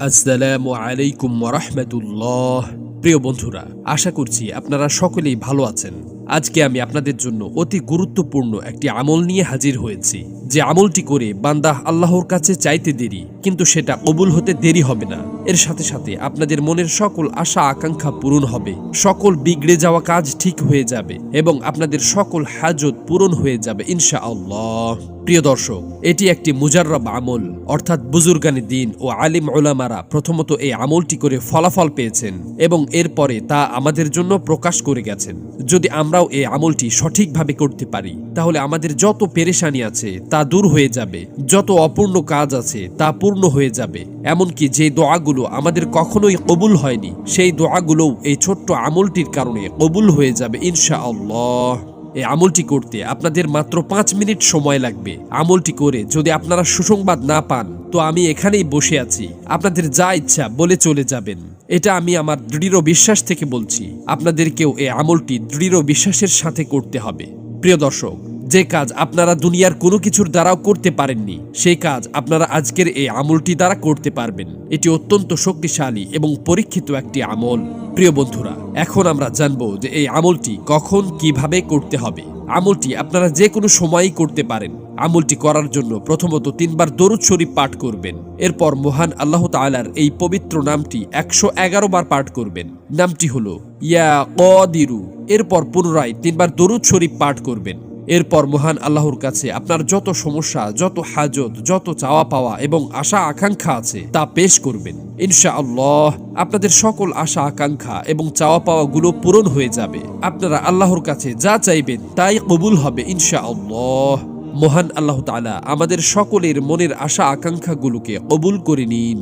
আসসালামু আলাইকুম ওয়া রাহমাতুল্লাহ। প্রিয় বন্ধুরা, আশা করছি আপনারা সকলেই ভালো আছেন। আজকে আমি আপনাদের জন্য অতি গুরুত্বপূর্ণ একটি আমল নিয়ে হাজির হয়েছি, যে আমলটি করে বান্দা আল্লাহর কাছে চাইতে দেরি, কিন্তু সেটা কবুল হতে দেরি হবে না। এর সাথে সাথে আপনাদের মনের সকল আশা আকাঙ্ক্ষা পূরণ হবে, সকল বিগড়ে যাওয়া কাজ ঠিক হয়ে যাবে এবং আপনাদের সকল হাজত পূরণ হয়ে যাবে ইনশাআল্লাহ। প্রিয় দর্শক, এটি একটি মুজাররব আমল, অর্থাৎ বুজুর্গানি দিন ও আলিম উলামারা প্রথমত এই আমলটি করে ফলাফল পেয়েছেন এবং এরপরে তা আমাদের জন্য প্রকাশ করে গেছেন। যদি আমরাও এই আমলটি সঠিকভাবে করতে পারি, তাহলে আমাদের যত পেরেশানি আছে তা দূর হয়ে যাবে, যত অপূর্ণ কাজ আছে তা পূর্ণ হয়ে যাবে। এমনকি যে দোয়াগুলো আমাদের কখনোই কবুল হয়নি, সেই দোয়াগুলোও এই ছোট্ট আমলটির কারণে কবুল হয়ে যাবে ইনশাআল্লাহ। এই আমলটি করতে আপনাদের মাত্র 5 মিনিট সময় লাগবে। আমলটি করে যদি আপনারা সুসংবাদ না পান, তো আমি এখানেই বসে আছি, আপনাদের যা ইচ্ছা বলে চলে যাবেন। এটা আমি আমার দৃঢ় বিশ্বাস থেকে বলছি। আপনাদেরকেও এই আমলটি দৃঢ় বিশ্বাসের সাথে করতে হবে। প্রিয় দর্শক, যে কাজ আপনারা দুনিয়ার কোনো কিছুর দ্বারাও করতে পারেননি, সেই কাজ আপনারা আজকের এই আমলটি দ্বারা করতে পারবেন। এটি অত্যন্ত শক্তিশালী এবং পরীক্ষিত একটি আমল। প্রিয় বন্ধুরা, এখন আমরা জানবো যে এই আমলটি কখন কিভাবে করতে হবে। আমলটি আপনারা যে কোনো সময়ই করতে পারেন। আমলটি করার জন্য প্রথমত 3 বার দরুদ শরীফ পাঠ করবেন। এরপর মহান আল্লাহ তাআলার এই পবিত্র নামটি 111 বার পাঠ করবেন। নামটি হলো ইয়া কদিরু। এরপর পুনরায় 3 বার দরুদ শরীফ পাঠ করবেন। এরপর মহান আল্লাহর কাছে আপনার যত সমস্যা, যত হাজত, যত চাওয়া পাওয়া এবং আশা আকাঙ্ক্ষা আছে তা পেশ করবেন। ইনশাআল্লাহ আপনাদের সকল আশা আকাঙ্ক্ষা এবং চাওয়া পাওয়া গুলো পূরণ হয়ে যাবে। আপনারা আল্লাহর কাছে যা চাইবেন তাই কবুল হবে ইনশাআল্লাহ। মহান আল্লাহ তাআলা আমাদের সকলের মনের আশা আকাঙ্ক্ষাগুলোকে কবুল করে নিন।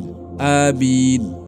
আমিন।